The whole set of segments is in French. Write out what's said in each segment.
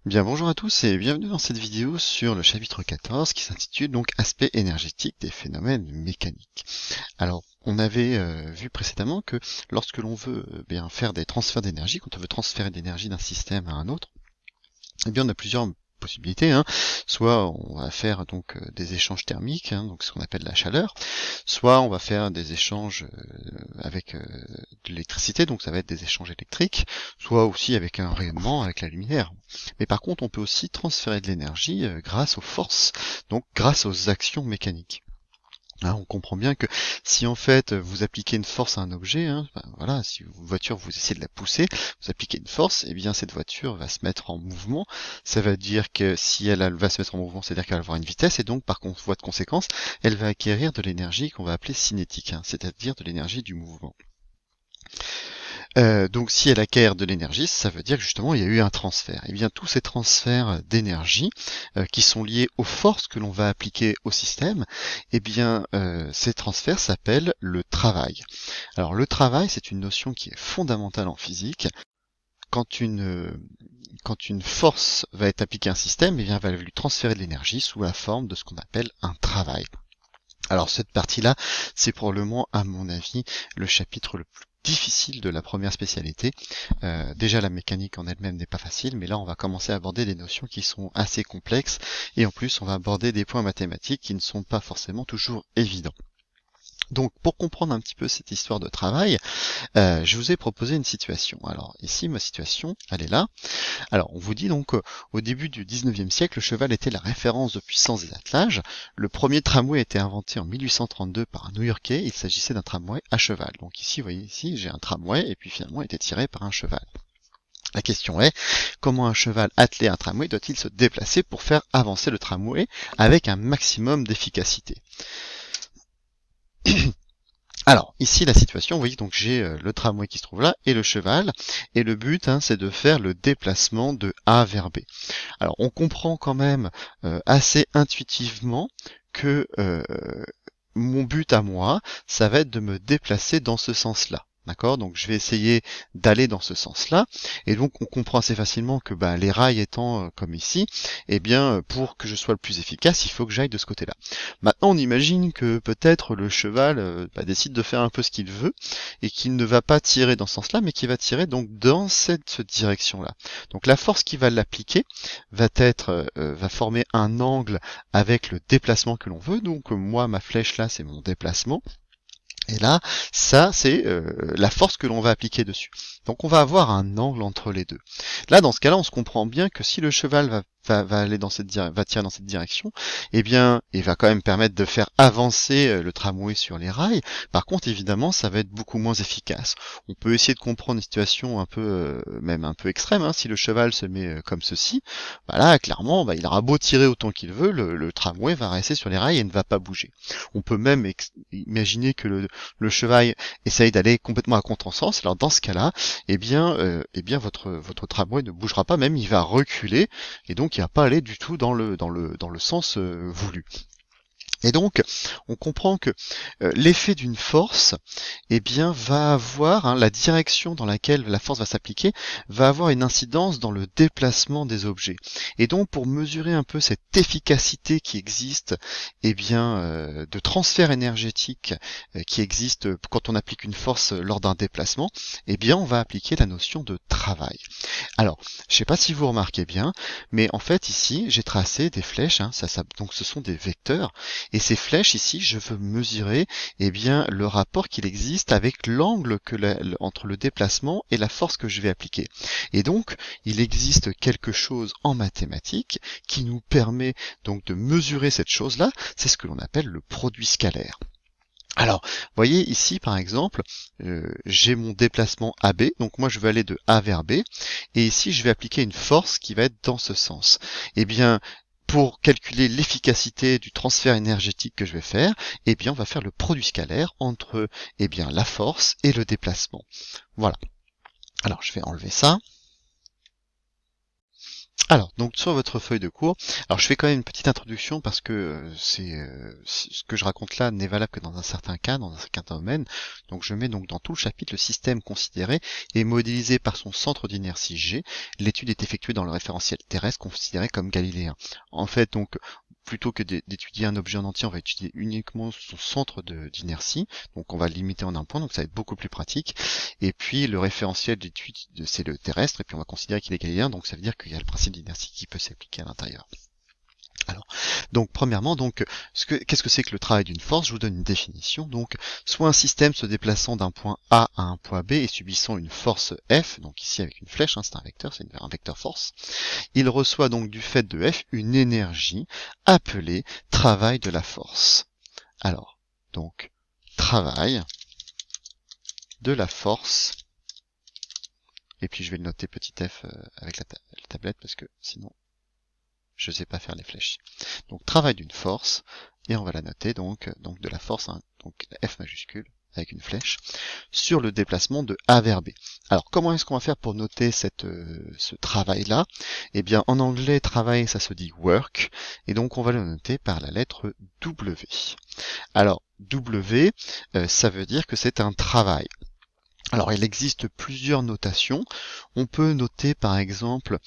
Bien, bonjour à tous et bienvenue dans cette vidéo sur le chapitre 14 qui s'intitule donc Aspect énergétique des phénomènes mécaniques. Alors, on avait vu précédemment que lorsque l'on veut bien faire des transferts d'énergie, quand on veut transférer de l'énergie d'un système à un autre, eh bien on a plusieurs possibilités, hein. Soit on va faire donc des échanges thermiques, hein, donc ce qu'on appelle la chaleur, soit on va faire des échanges avec de l'électricité, donc ça va être des échanges électriques, soit aussi avec un rayonnement, avec la lumière. Mais par contre, on peut aussi transférer de l'énergie grâce aux forces, donc grâce aux actions mécaniques. Hein, on comprend bien que si en fait vous appliquez une force à un objet, hein, ben voilà, si une voiture vous essayez de la pousser, vous appliquez une force, et bien cette voiture va se mettre en mouvement. Ça va dire que si elle va se mettre en mouvement, c'est-à-dire qu'elle va avoir une vitesse, et donc par voie de conséquence, elle va acquérir de l'énergie qu'on va appeler cinétique, hein, c'est-à-dire de l'énergie du mouvement. Donc si elle acquiert de l'énergie, ça veut dire que justement il y a eu un transfert. Et bien tous ces transferts d'énergie qui sont liés aux forces que l'on va appliquer au système, et bien ces transferts s'appellent le travail. Alors le travail, c'est une notion qui est fondamentale en physique. Quand une force va être appliquée à un système, et bien elle va lui transférer de l'énergie sous la forme de ce qu'on appelle un travail. Alors cette partie-là, c'est probablement, à mon avis, le chapitre le plus difficile de la première spécialité. Déjà la mécanique en elle-même n'est pas facile, mais là on va commencer à aborder des notions qui sont assez complexes, et en plus on va aborder des points mathématiques qui ne sont pas forcément toujours évidents. Donc pour comprendre un petit peu cette histoire de travail, je vous ai proposé une situation. Alors ici ma situation, elle est là. Alors, on vous dit donc au début du 19e siècle, le cheval était la référence de puissance des attelages. Le premier tramway a été inventé en 1832 par un New-Yorkais. Il s'agissait d'un tramway à cheval. Donc ici, vous voyez ici, j'ai un tramway et puis finalement il était tiré par un cheval. La question est, comment un cheval attelé à un tramway doit-il se déplacer pour faire avancer le tramway avec un maximum d'efficacité? Alors, ici, la situation, vous voyez, donc j'ai le tramway qui se trouve là et le cheval. Et le but, hein, c'est de faire le déplacement de A vers B. Alors, on comprend quand même assez intuitivement que mon but à moi, ça va être de me déplacer dans ce sens-là. D'accord? Donc je vais essayer d'aller dans ce sens-là. Et donc on comprend assez facilement que bah, les rails étant comme ici, eh bien pour que je sois le plus efficace, il faut que j'aille de ce côté-là. Maintenant on imagine que peut-être le cheval décide de faire un peu ce qu'il veut et qu'il ne va pas tirer dans ce sens-là, mais qu'il va tirer donc dans cette direction-là. Donc la force qui va l'appliquer va former un angle avec le déplacement que l'on veut. Donc moi ma flèche là c'est mon déplacement. Et là, ça, c'est la force que l'on va appliquer dessus. Donc on va avoir un angle entre les deux. Là, dans ce cas-là, on se comprend bien que si le cheval va aller dans va tirer dans cette direction, eh bien, il va quand même permettre de faire avancer le tramway sur les rails. Par contre, évidemment, ça va être beaucoup moins efficace. On peut essayer de comprendre une situation un peu, même un peu extrême, hein. Si le cheval se met comme ceci, bah là, clairement, bah, il aura beau tirer autant qu'il veut, le tramway va rester sur les rails et ne va pas bouger. On peut même imaginer que le cheval essaye d'aller complètement à contresens. Alors dans ce cas-là, eh bien votre tramway ne bougera pas, même il va reculer et donc il va pas aller du tout dans le sens voulu. Et donc, on comprend que l'effet d'une force, eh bien, va avoir, hein, la direction dans laquelle la force va s'appliquer, va avoir une incidence dans le déplacement des objets. Et donc, pour mesurer un peu cette efficacité qui existe, eh bien, de transfert énergétique qui existe quand on applique une force lors d'un déplacement, eh bien, on va appliquer la notion de travail. Alors, je ne sais pas si vous remarquez bien, mais en fait ici, j'ai tracé des flèches, hein, donc ce sont des vecteurs, et ces flèches ici, je veux mesurer eh bien, le rapport qu'il existe avec l'angle entre le déplacement et la force que je vais appliquer. Et donc, il existe quelque chose en mathématiques qui nous permet donc de mesurer cette chose-là, c'est ce que l'on appelle le produit scalaire. Alors, vous voyez ici par exemple, j'ai mon déplacement AB, donc moi je vais aller de A vers B, et ici je vais appliquer une force qui va être dans ce sens. Eh bien, pour calculer l'efficacité du transfert énergétique que je vais faire, eh bien on va faire le produit scalaire entre la force et le déplacement. Voilà. Alors je vais enlever ça. Alors, donc sur votre feuille de cours, alors je fais quand même une petite introduction parce que ce que je raconte là n'est valable que dans un certain cas, dans un certain domaine. Donc je mets donc dans tout le chapitre le système considéré et modélisé par son centre d'inertie G. L'étude est effectuée dans le référentiel terrestre considéré comme galiléen. En fait, donc plutôt que d'étudier un objet en entier, on va étudier uniquement son centre d'inertie. Donc on va le limiter en un point, donc ça va être beaucoup plus pratique. Et puis le référentiel d'étude, c'est le terrestre, et puis on va considérer qu'il est galiléen, donc ça veut dire qu'il y a le principe d'inertie qui peut s'appliquer à l'intérieur. Alors, donc premièrement, donc qu'est-ce que c'est que le travail d'une force? Je vous donne une définition. Donc, soit un système se déplaçant d'un point A à un point B et subissant une force F, donc ici avec une flèche, hein, c'est un vecteur, c'est un vecteur force. Il reçoit donc du fait de F une énergie appelée travail de la force. Alors, donc travail de la force. Et puis je vais le noter petit f avec la tablette parce que sinon je sais pas faire les flèches. Donc travail d'une force, et on va la noter donc de la force, hein, donc F majuscule avec une flèche, sur le déplacement de A vers B. Alors comment est-ce qu'on va faire pour noter ce travail-là? Eh bien en anglais, travail ça se dit work, et donc on va le noter par la lettre W. Alors W, ça veut dire que c'est un travail. Alors il existe plusieurs notations. On peut noter par exemple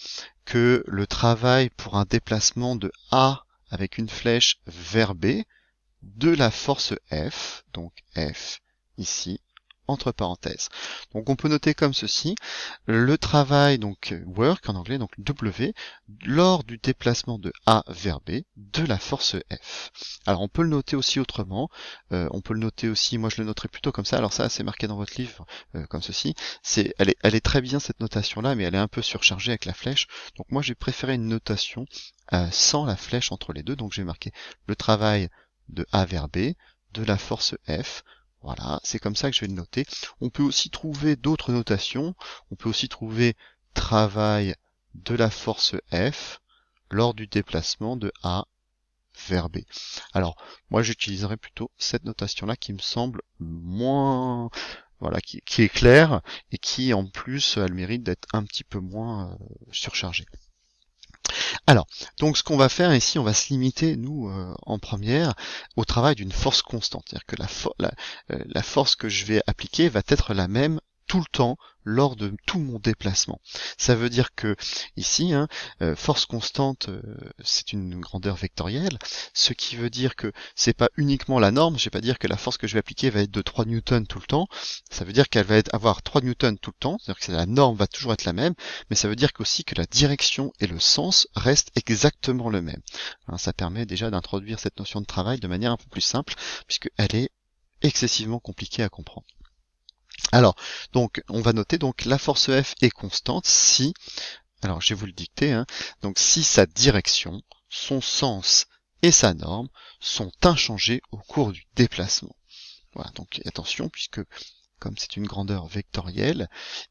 que le travail pour un déplacement de A avec une flèche vers B de la force F, donc F ici, entre parenthèses. Donc on peut noter comme ceci, le travail, donc work en anglais, donc W, lors du déplacement de A vers B de la force F. Alors on peut le noter aussi autrement, on peut le noter aussi, moi je le noterai plutôt comme ça, alors ça c'est marqué dans votre livre comme ceci, elle est très bien cette notation là, mais elle est un peu surchargée avec la flèche, donc moi j'ai préféré une notation sans la flèche entre les deux, donc j'ai marqué le travail de A vers B de la force F. Voilà, c'est comme ça que je vais le noter. On peut aussi trouver d'autres notations. On peut aussi trouver travail de la force F lors du déplacement de A vers B. Alors, moi j'utiliserai plutôt cette notation-là qui me semble moins, voilà, qui est claire et qui en plus a le mérite d'être un petit peu moins surchargée. Alors, donc ce qu'on va faire ici, on va se limiter, nous, en première, au travail d'une force constante. C'est-à-dire que la force que je vais appliquer va être la même tout le temps lors de tout mon déplacement. Ça veut dire que ici, hein, force constante, c'est une grandeur vectorielle, ce qui veut dire que c'est pas uniquement la norme, je vais pas dire que la force que je vais appliquer va être de 3 newtons tout le temps, ça veut dire qu'elle va avoir 3 newtons tout le temps, c'est-à-dire que la norme va toujours être la même, mais ça veut dire aussi que la direction et le sens restent exactement le même. Hein, ça permet déjà d'introduire cette notion de travail de manière un peu plus simple, puisqu'elle est excessivement compliquée à comprendre. Alors, donc, on va noter donc la force F est constante si, alors je vais vous le dicter, hein, donc si sa direction, son sens et sa norme sont inchangés au cours du déplacement. Voilà, donc attention, puisque comme c'est une grandeur vectorielle,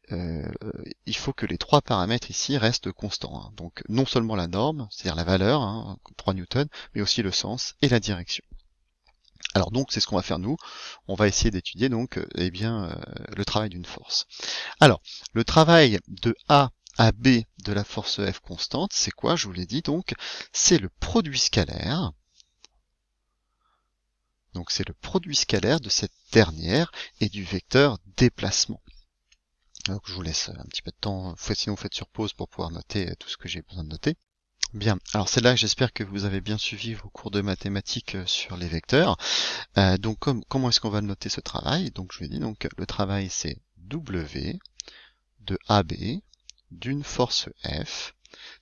il faut que les trois paramètres ici restent constants. Hein. Donc non seulement la norme, c'est-à-dire la valeur, hein, 3 newtons, mais aussi le sens et la direction. Alors donc c'est ce qu'on va faire nous, on va essayer d'étudier donc le travail d'une force. Alors, le travail de A à B de la force F constante, c'est quoi? Je vous l'ai dit donc, c'est le produit scalaire. Donc c'est le produit scalaire de cette dernière et du vecteur déplacement. Donc je vous laisse un petit peu de temps, sinon vous faites sur pause pour pouvoir noter tout ce que j'ai besoin de noter. Bien, alors c'est là que j'espère que vous avez bien suivi vos cours de mathématiques sur les vecteurs. Donc comment est-ce qu'on va noter ce travail? Donc je vous ai dit, donc le travail c'est W de AB d'une force F.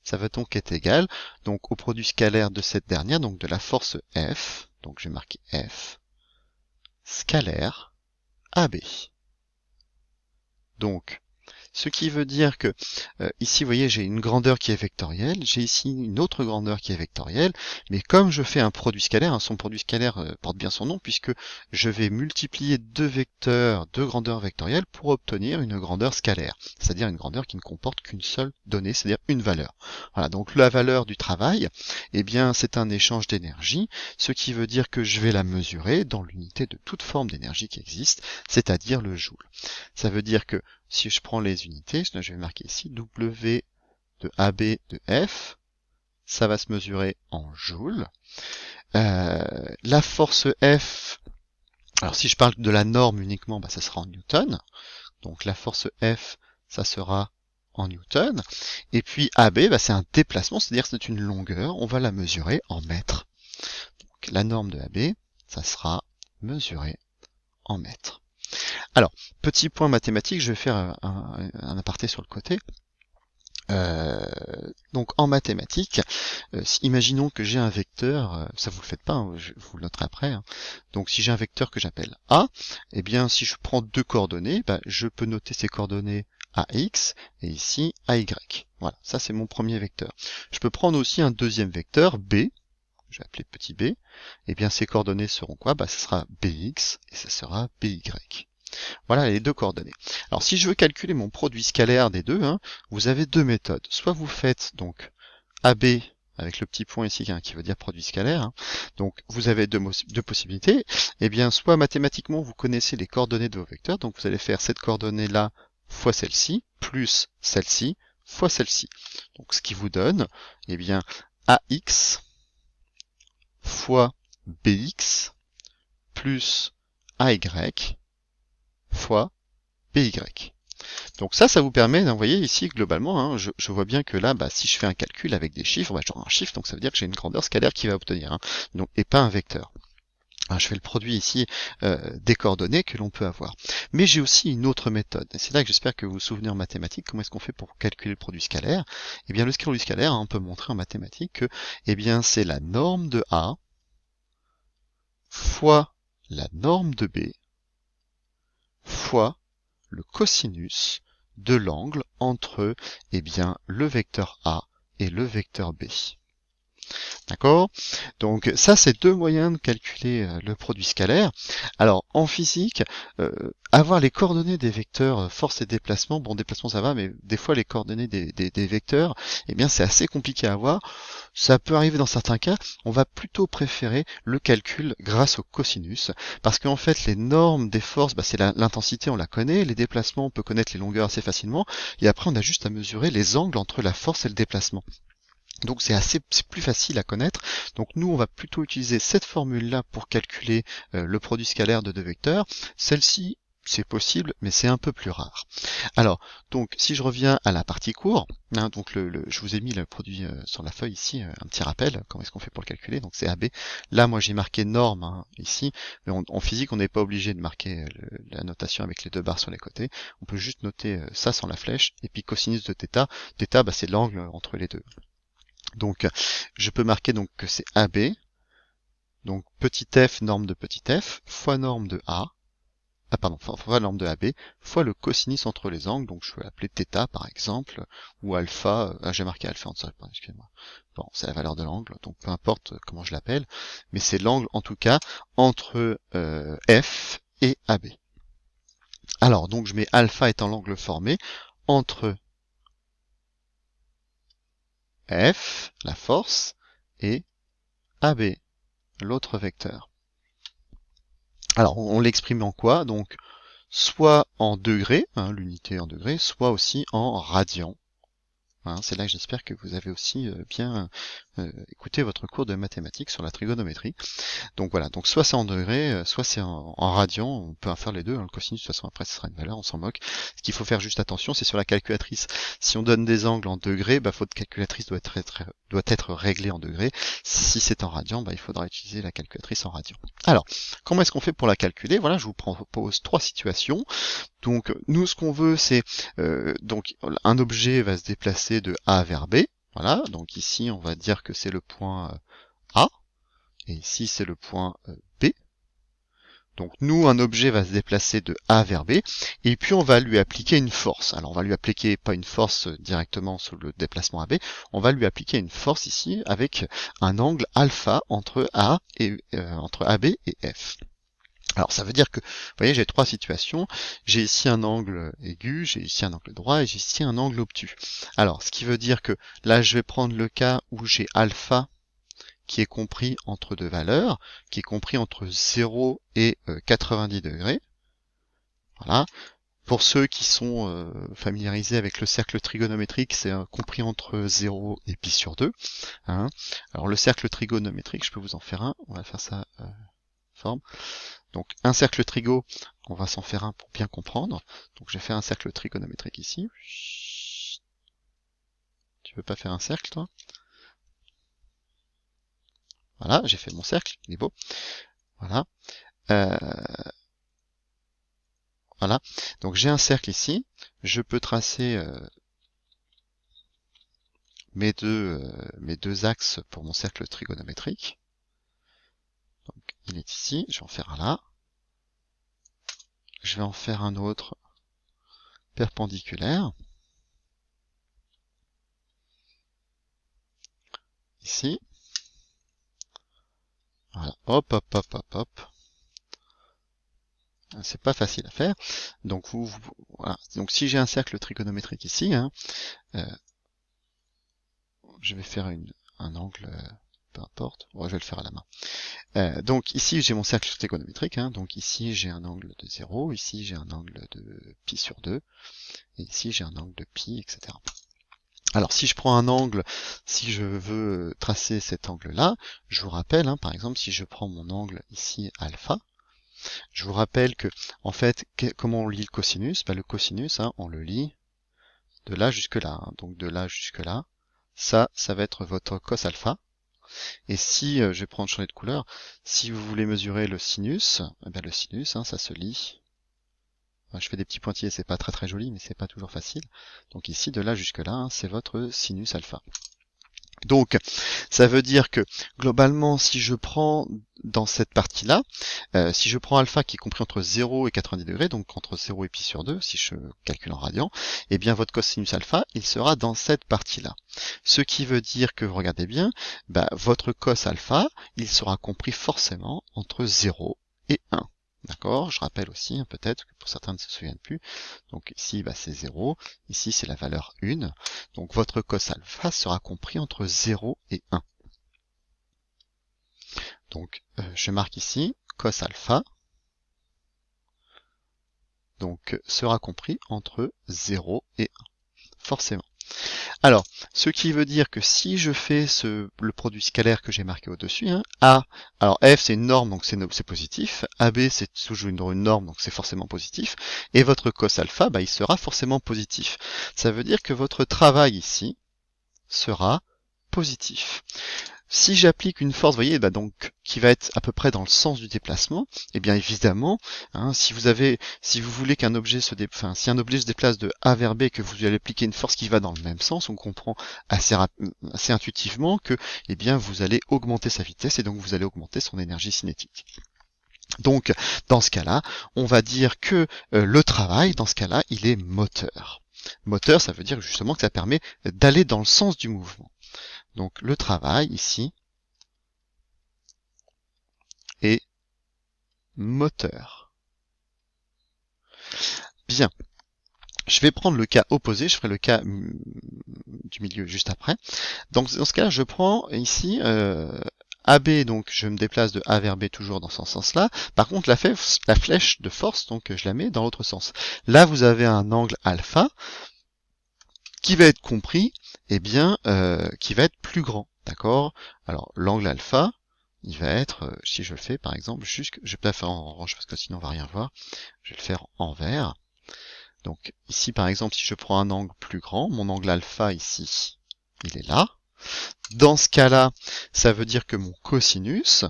Ça va donc être égal donc au produit scalaire de cette dernière, donc de la force F, donc je vais marquer F, scalaire AB. Donc, ce qui veut dire que ici, vous voyez, j'ai une grandeur qui est vectorielle, j'ai ici une autre grandeur qui est vectorielle, mais comme je fais un produit scalaire, hein, son produit scalaire porte bien son nom, puisque je vais multiplier deux vecteurs de grandeur vectorielle pour obtenir une grandeur scalaire, c'est-à-dire une grandeur qui ne comporte qu'une seule donnée, c'est-à-dire une valeur. Voilà, donc la valeur du travail, eh bien, c'est un échange d'énergie, ce qui veut dire que je vais la mesurer dans l'unité de toute forme d'énergie qui existe, c'est-à-dire le joule. Ça veut dire que si je prends les unités, je vais marquer ici W de AB de F, ça va se mesurer en joules. La force F, alors si je parle de la norme uniquement, ça sera en newton. Donc la force F, ça sera en newton. Et puis AB, c'est un déplacement, c'est-à-dire c'est une longueur, on va la mesurer en mètres. Donc la norme de AB, ça sera mesuré en mètres. Alors, petit point mathématique, je vais faire un aparté sur le côté. Donc en mathématiques, imaginons que j'ai un vecteur, ça vous le faites pas, hein, vous le noterez après. Hein. Donc si j'ai un vecteur que j'appelle A, eh bien si je prends deux coordonnées, je peux noter ces coordonnées AX et ici AY. Voilà, ça c'est mon premier vecteur. Je peux prendre aussi un deuxième vecteur B, je vais appeler petit b, et bien ces coordonnées seront quoi? Ce sera bx et ça sera by. Voilà les deux coordonnées. Alors si je veux calculer mon produit scalaire des deux, vous avez deux méthodes. Soit vous faites donc AB avec le petit point ici qui veut dire produit scalaire. Donc vous avez deux possibilités. Eh bien soit mathématiquement vous connaissez les coordonnées de vos vecteurs, donc vous allez faire cette coordonnée là fois celle-ci, plus celle-ci, fois celle-ci. Donc ce qui vous donne, eh bien AX fois BX plus AY fois BY. Donc ça vous permet d'envoyer ici globalement, je vois bien que là, si je fais un calcul avec des chiffres, j'aurai un chiffre, donc ça veut dire que j'ai une grandeur scalaire qui va obtenir, donc, et pas un vecteur. Alors, je fais le produit ici des coordonnées que l'on peut avoir. Mais j'ai aussi une autre méthode, et c'est là que j'espère que vous vous souvenez en mathématiques, comment est-ce qu'on fait pour calculer le produit scalaire. Eh bien le produit scalaire, on peut montrer en mathématiques que c'est la norme de A fois la norme de B fois le cosinus de l'angle entre le vecteur A et le vecteur B. D'accord? Donc ça, c'est deux moyens de calculer le produit scalaire. Alors en physique, avoir les coordonnées des vecteurs force et déplacement, bon déplacement ça va, mais des fois les coordonnées des vecteurs, c'est assez compliqué à avoir. Ça peut arriver dans certains cas, on va plutôt préférer le calcul grâce au cosinus, parce qu'en fait les normes des forces, c'est l'intensité, on la connaît, les déplacements, on peut connaître les longueurs assez facilement, et après on a juste à mesurer les angles entre la force et le déplacement. Donc c'est plus facile à connaître. Donc nous on va plutôt utiliser cette formule là pour calculer le produit scalaire de deux vecteurs. Celle-ci c'est possible mais c'est un peu plus rare. Alors donc si je reviens à la partie cours, donc je vous ai mis le produit sur la feuille ici, un petit rappel, comment est-ce qu'on fait pour le calculer, donc c'est AB. Là moi j'ai marqué norme ici, mais en physique on n'est pas obligé de marquer la notation avec les deux barres sur les côtés, on peut juste noter ça sans la flèche, et puis cosinus de θ, c'est l'angle entre les deux. Donc, je peux marquer donc que c'est AB, donc petit f, norme de petit f, fois norme de A, fois norme de AB, fois le cosinus entre les angles, donc je vais l'appeler θ par exemple, ou alpha, j'ai marqué alpha en dessous, excusez-moi. Bon, c'est la valeur de l'angle, donc peu importe comment je l'appelle, mais c'est l'angle en tout cas entre F et AB. Alors, donc je mets alpha étant l'angle formé entre F, la force, et AB, l'autre vecteur. Alors, on l'exprime en quoi? Donc, soit en degrés, l'unité en degrés, soit aussi en radians. C'est là que j'espère que vous avez aussi bien écouté votre cours de mathématiques sur la trigonométrie. Donc voilà, donc soit c'est en degrés, soit c'est en radians, on peut en faire les deux, le cosinus de toute façon après ce sera une valeur, on s'en moque. Ce qu'il faut faire juste attention, c'est sur la calculatrice. Si on donne des angles en degrés, votre calculatrice doit être réglée en degrés. Si c'est en radians, il faudra utiliser la calculatrice en radians. Alors, comment est-ce qu'on fait pour la calculer? Voilà, je vous propose trois situations. Donc nous ce qu'on veut c'est donc un objet va se déplacer de A vers B. Voilà, donc ici on va dire que c'est le point A, et ici c'est le point B. Donc nous, un objet va se déplacer de A vers B, et puis on va lui appliquer une force. Alors on va lui appliquer pas une force directement sur le déplacement AB, on va lui appliquer une force ici avec un angle alpha entre entre AB et F. Alors ça veut dire que, vous voyez, j'ai trois situations. J'ai ici un angle aigu, j'ai ici un angle droit et j'ai ici un angle obtus. Alors, ce qui veut dire que là, je vais prendre le cas où j'ai alpha qui est compris entre deux valeurs, qui est compris entre 0 et 90 degrés. Voilà. Pour ceux qui sont familiarisés avec le cercle trigonométrique, c'est compris entre 0 et pi sur 2. Hein. Alors le cercle trigonométrique, je peux vous en faire un. On va faire ça forme. Donc un cercle trigo, on va s'en faire un pour bien comprendre. Donc j'ai fait un cercle trigonométrique ici. Tu veux pas faire un cercle, toi? Voilà, j'ai fait mon cercle, il est beau. Voilà. Euh, voilà. Donc j'ai un cercle ici. Je peux tracer mes deux axes pour mon cercle trigonométrique. Donc il est ici, je vais en faire un là. Je vais en faire un autre perpendiculaire. Ici. Voilà. Hop, hop, hop, hop, hop. C'est pas facile à faire. Donc voilà. Donc si j'ai un cercle trigonométrique ici, hein, je vais faire un angle, peu importe. Ouais, je vais le faire à la main. Donc ici j'ai mon cercle trigonométrique. Hein, donc ici j'ai un angle de 0, ici j'ai un angle de pi sur 2, et ici j'ai un angle de pi, etc. Alors si je prends un angle, si je veux tracer cet angle-là, je vous rappelle, hein, par exemple, si je prends mon angle ici alpha, je vous rappelle que, en fait, comment on lit le cosinus? Le cosinus, hein, on le lit de là jusque là. Hein, donc de là jusque là, ça va être votre cos alpha. Et si, je vais prendre changer de couleur, si vous voulez mesurer le sinus, le sinus, hein, ça se lit. Enfin, je fais des petits pointillés, c'est pas très très joli, mais c'est pas toujours facile. Donc ici, de là jusque là, hein, c'est votre sinus alpha. Donc, ça veut dire que globalement, si je prends dans cette partie-là, si je prends alpha qui est compris entre 0 et 90 degrés, donc entre 0 et pi sur 2, si je calcule en radians, eh bien votre cosinus alpha, il sera dans cette partie-là. Ce qui veut dire que, regardez bien, votre cos alpha, il sera compris forcément entre 0 et 1. D'accord? Je rappelle aussi, hein, peut-être que pour certains ne se souviennent plus. Donc ici, c'est 0. Ici, c'est la valeur 1. Donc votre cos alpha sera compris entre 0 et 1. Donc je marque ici, cos alpha, donc sera compris entre 0 et 1. Forcément. Alors, ce qui veut dire que si je fais le produit scalaire que j'ai marqué au-dessus, hein, A, alors F c'est une norme, donc c'est positif, AB c'est toujours une norme, donc c'est forcément positif, et votre cos alpha, il sera forcément positif. Ça veut dire que votre travail ici sera positif. Si j'applique une force, vous voyez, donc qui va être à peu près dans le sens du déplacement, et bien évidemment, hein, si vous voulez qu'un objet si un objet se déplace de A vers B et que vous allez appliquer une force qui va dans le même sens, on comprend assez intuitivement que, eh bien, vous allez augmenter sa vitesse et donc vous allez augmenter son énergie cinétique. Donc, dans ce cas-là, on va dire que le travail, dans ce cas-là, il est moteur. Moteur, ça veut dire justement que ça permet d'aller dans le sens du mouvement. Donc le travail ici est moteur. Bien. Je vais prendre le cas opposé, je ferai le cas du milieu juste après. Donc dans ce cas, je prends ici AB, donc je me déplace de A vers B toujours dans ce sens-là. Par contre, la flèche de force, donc je la mets dans l'autre sens. Là, vous avez un angle alpha qui va être compris, qui va être plus grand. D'accord? Alors, l'angle alpha, il va être, si je le fais par exemple, je vais pas faire en orange parce que sinon on va rien voir, je vais le faire en vert. Donc ici par exemple, si je prends un angle plus grand, mon angle alpha ici, il est là. Dans ce cas-là, ça veut dire que mon cosinus,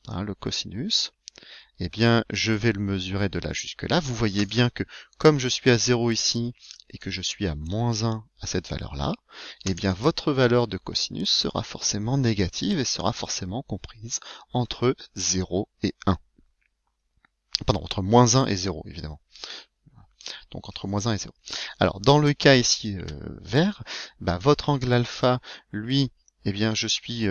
hein, le cosinus, eh bien je vais le mesurer de là jusque là. Vous voyez bien que comme je suis à 0 ici, et que je suis à moins 1 à cette valeur-là, eh bien votre valeur de cosinus sera forcément négative et sera forcément comprise entre 0 et 1. Pardon, entre moins 1 et 0, évidemment. Donc entre moins 1 et 0. Alors, dans le cas ici vert, votre angle alpha, lui, eh bien, je suis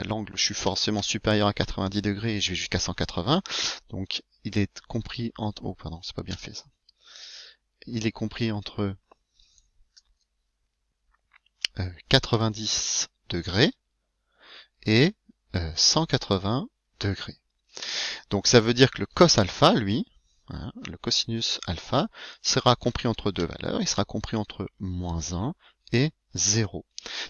l'angle, je suis forcément supérieur à 90 degrés et je vais jusqu'à 180. Donc, il est compris entre... Oh, pardon, c'est pas bien fait ça. Il est compris entre 90 degrés et 180 degrés. Donc ça veut dire que le cos alpha, lui, Voilà, le cosinus alpha sera compris entre deux valeurs, il sera compris entre -1 et 0.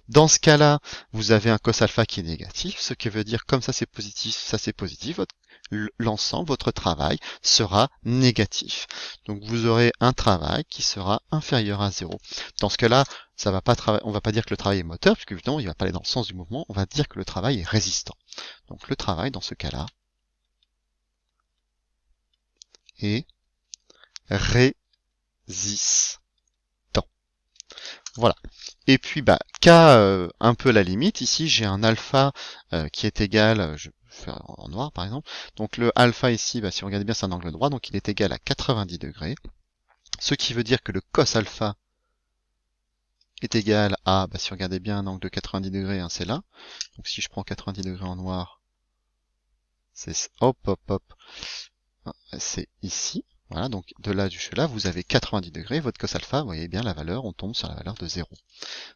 Dans ce cas-là, vous avez un cos alpha qui est négatif, ce qui veut dire comme ça c'est positif, l'ensemble, votre travail sera négatif. Donc vous aurez un travail qui sera inférieur à 0. Dans ce cas-là, on va pas dire que le travail est moteur, puisque évidemment il va pas aller dans le sens du mouvement, on va dire que le travail est résistant. Donc le travail dans ce cas-là est résistant. Voilà. Et puis, cas un peu la limite, ici j'ai un alpha qui est égal, je vais faire en noir par exemple, donc le alpha ici, si vous regardez bien, c'est un angle droit, donc il est égal à 90 degrés, ce qui veut dire que le cos alpha est égal à, si vous regardez bien, un angle de 90 degrés, hein, c'est là, donc si je prends 90 degrés en noir, c'est c'est ici. Voilà, donc de là jusque là, vous avez 90 degrés, votre cos alpha, vous voyez bien la valeur, on tombe sur la valeur de 0.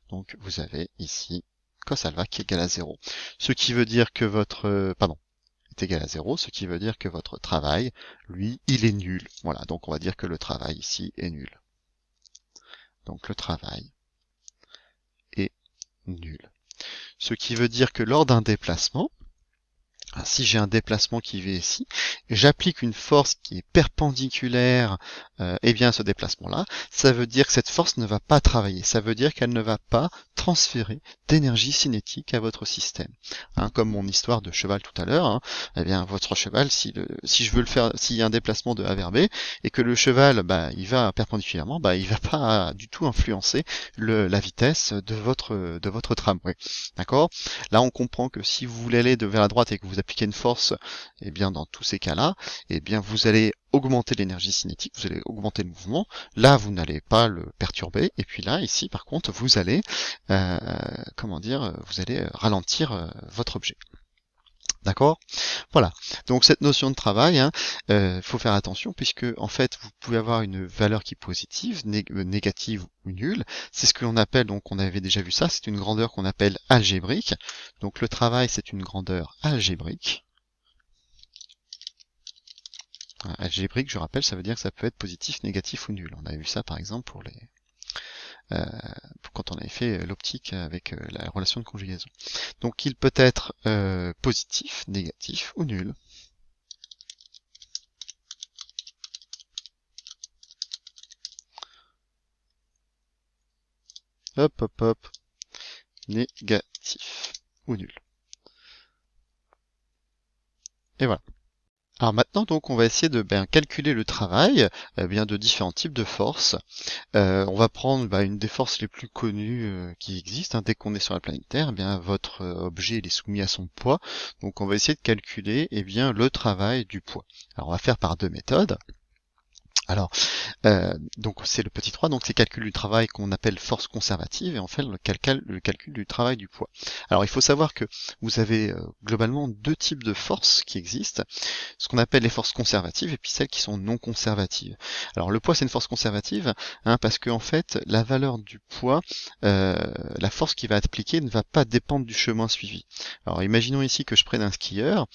Donc vous avez ici cos alpha qui est égal à 0. Ce qui veut dire que votre est égal à 0, ce qui veut dire que votre travail, lui, il est nul. Voilà, donc on va dire que le travail ici est nul. Donc le travail est nul. Ce qui veut dire que lors d'un déplacement, si j'ai un déplacement qui va ici, j'applique une force qui est perpendiculaire à ce déplacement-là, ça veut dire que cette force ne va pas travailler, ça veut dire qu'elle ne va pas transférer d'énergie cinétique à votre système. Comme mon histoire de cheval tout à l'heure, votre cheval, si je veux le faire, s'il y a un déplacement de A vers B, et que le cheval il va perpendiculairement, il va pas du tout influencer la vitesse de votre tramway. D'accord? Là on comprend que si vous voulez aller vers la droite et que vous appliquez une force, dans tous ces cas-là, vous allez augmenter l'énergie cinétique, vous allez augmenter le mouvement. Là, vous n'allez pas le perturber. Et puis là, ici, par contre, vous allez, vous allez ralentir votre objet. D'accord? Voilà. Donc cette notion de travail, faut faire attention puisque en fait vous pouvez avoir une valeur qui est positive, négative ou nulle. C'est ce que l'on appelle, donc on avait déjà vu ça, c'est une grandeur qu'on appelle algébrique. Donc le travail c'est une grandeur algébrique. Algébrique, je rappelle, ça veut dire que ça peut être positif, négatif ou nul. On avait vu ça par exemple pour quand on avait fait l'optique avec la relation de conjugaison. Donc il peut être positif, négatif ou nul. Hop, négatif ou nul. Et voilà. Alors maintenant, donc, on va essayer de calculer le travail de différents types de forces. On va prendre une des forces les plus connues qui existent. Dès qu'on est sur la planète Terre, votre objet il est soumis à son poids. Donc on va essayer de calculer le travail du poids. Alors on va faire par deux méthodes. Alors, donc c'est le petit 3, donc c'est calcul du travail qu'on appelle force conservative, et on fait le calcul du travail du poids. Alors il faut savoir que vous avez globalement deux types de forces qui existent, ce qu'on appelle les forces conservatives et puis celles qui sont non conservatives. Alors le poids c'est une force conservative, parce que en fait la valeur du poids, la force qui va être appliquée ne va pas dépendre du chemin suivi. Alors imaginons ici que je prenne un skieur.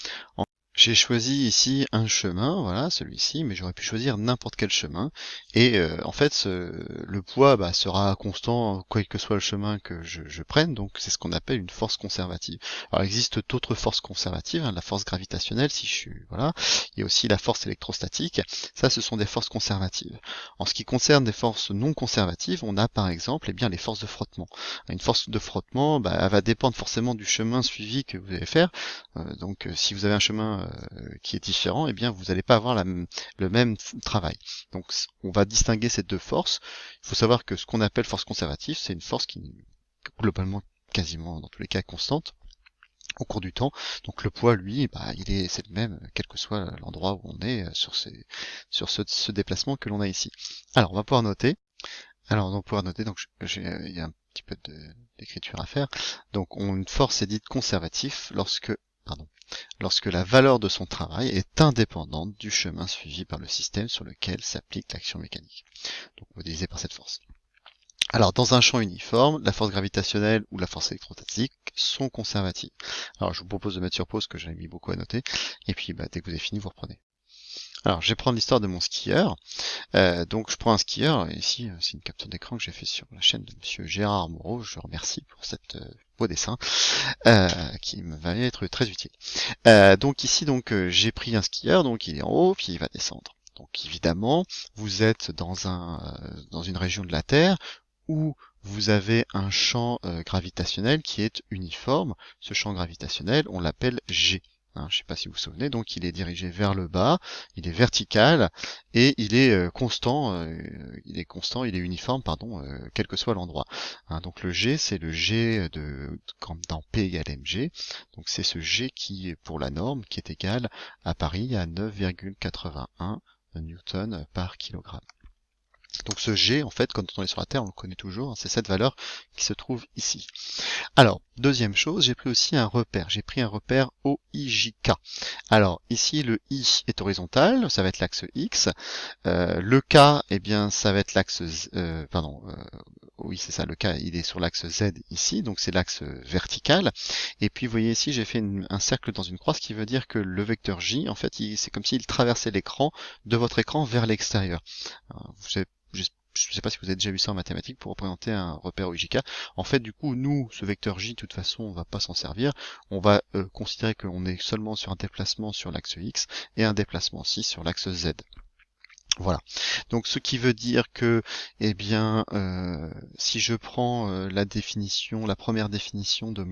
J'ai choisi ici un chemin, voilà, celui-ci, mais j'aurais pu choisir n'importe quel chemin. Et en fait, le poids sera constant, quel que soit le chemin que je prenne, donc c'est ce qu'on appelle une force conservative. Alors il existe d'autres forces conservatives, la force gravitationnelle, si je suis, voilà. Il y a aussi la force électrostatique, ça ce sont des forces conservatives. En ce qui concerne des forces non conservatives, on a par exemple les forces de frottement. Une force de frottement, elle va dépendre forcément du chemin suivi que vous allez faire. Donc si vous avez un chemin qui est différent, vous n'allez pas avoir le même travail. Donc on va distinguer ces deux forces. Il faut savoir que ce qu'on appelle force conservative, c'est une force qui est globalement quasiment dans tous les cas constante au cours du temps. Donc le poids, lui, c'est le même, quel que soit l'endroit où on est sur ce déplacement que l'on a ici. Alors on va pouvoir noter. Donc il y a un petit peu d'écriture à faire. Donc une force est dite conservative lorsque la valeur de son travail est indépendante du chemin suivi par le système sur lequel s'applique l'action mécanique. Donc modélisé par cette force. Alors dans un champ uniforme, la force gravitationnelle ou la force électrostatique sont conservatives. Alors je vous propose de mettre sur pause, que j'avais mis beaucoup à noter, et puis dès que vous avez fini, vous reprenez. Alors, je vais prendre l'histoire de mon skieur. Donc, je prends un skieur, et ici, c'est une capture d'écran que j'ai fait sur la chaîne de Monsieur Gérard Moreau. Je le remercie pour cette beau dessin qui me va être très utile. Donc ici, j'ai pris un skieur, donc il est en haut, puis il va descendre. Donc évidemment, vous êtes dans une région de la Terre où vous avez un champ gravitationnel qui est uniforme. Ce champ gravitationnel, on l'appelle G. Hein, je ne sais pas si vous vous souvenez, donc il est dirigé vers le bas, il est vertical et il est constant, il est uniforme, pardon, quel que soit l'endroit. Hein, donc le G, c'est le G comme dans P égale mg. Donc c'est ce G qui est pour la norme, qui est égal à Paris à 9,81 newtons par kilogramme. Donc ce G, en fait, quand on est sur la Terre, on le connaît toujours, hein, c'est cette valeur qui se trouve ici. Alors, deuxième chose, j'ai pris aussi un repère. J'ai pris un repère OIJK. Alors, ici, le I est horizontal, ça va être l'axe X. Le K, eh bien, ça va être l'axe... oui, c'est ça, le K, il est sur l'axe Z ici, donc c'est l'axe vertical. Et puis, vous voyez ici, j'ai fait un cercle dans une croix, ce qui veut dire que le vecteur J, en fait, c'est comme s'il traversait l'écran, de votre écran vers l'extérieur. Je ne sais pas si vous avez déjà vu ça en mathématiques pour représenter un repère OIJK. En fait, du coup, nous, ce vecteur J, de toute façon, on va pas s'en servir. On va considérer qu'on est seulement sur un déplacement sur l'axe X et un déplacement aussi sur l'axe Z. Voilà. Donc, ce qui veut dire que, eh bien, si je prends la première définition de